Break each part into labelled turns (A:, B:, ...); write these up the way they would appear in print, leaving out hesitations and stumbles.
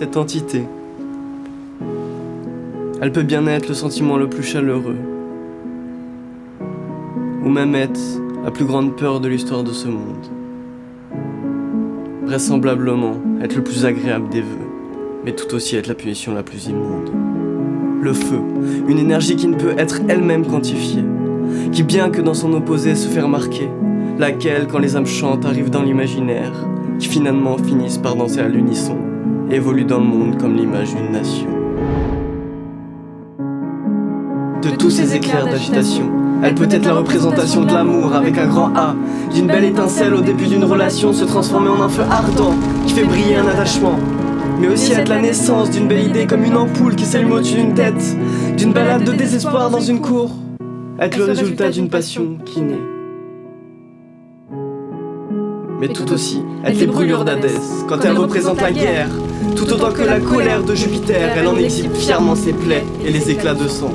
A: cette entité. Elle peut bien être le sentiment le plus chaleureux, ou même être la plus grande peur de l'histoire de ce monde. Vraisemblablement être le plus agréable des vœux, mais tout aussi être la punition la plus immonde. Le feu, une énergie qui ne peut être elle-même quantifiée, qui bien que dans son opposé se fait remarquer, laquelle, quand les âmes chantent, arrive dans l'imaginaire, qui finalement finissent par danser à l'unisson, et évolue dans le monde comme l'image d'une nation. De tous ces éclairs d'agitation, elle peut être la représentation de l'amour avec un grand A, d'une belle étincelle au début d'une relation se transformer en un feu ardent qui fait briller un attachement. Mais aussi être la naissance d'une belle idée comme une ampoule qui s'allume au-dessus d'une tête, d'une balade de désespoir dans une cour, être le résultat d'une passion qui naît. Mais tout aussi être les brûlures d'Hadès quand elle représente la guerre, tout autant que la colère de Jupiter, elle en exhibe fièrement ses plaies et les éclats de sang.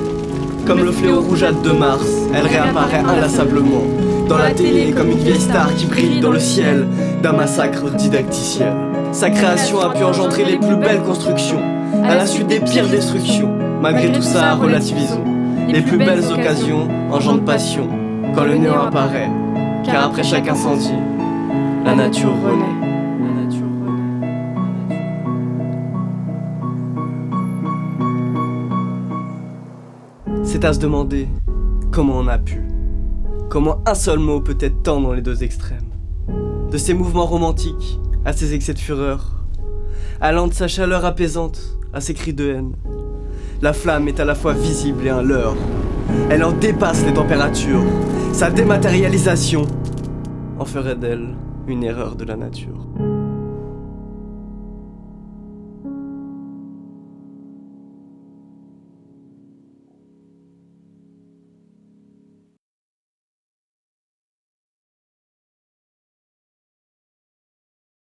A: Comme le fléau rougeâtre de Mars, elle réapparaît inlassablement dans la télé comme une vieille star qui brille dans le ciel d'un massacre didacticiel. Sa création a pu engendrer les plus belles constructions, à la suite des pires destructions. Malgré tout ça, relativisons. Les plus belles occasions engendrent passion quand le néant apparaît, car après chaque incendie, la nature renaît. C'est à se demander comment on a pu, comment un seul mot peut être tant dans les deux extrêmes. De ces mouvements romantiques à ses excès de fureur, allant de sa chaleur apaisante à ses cris de haine. La flamme est à la fois visible et un leurre. Elle en dépasse les températures. Sa dématérialisation en ferait d'elle une erreur de la nature.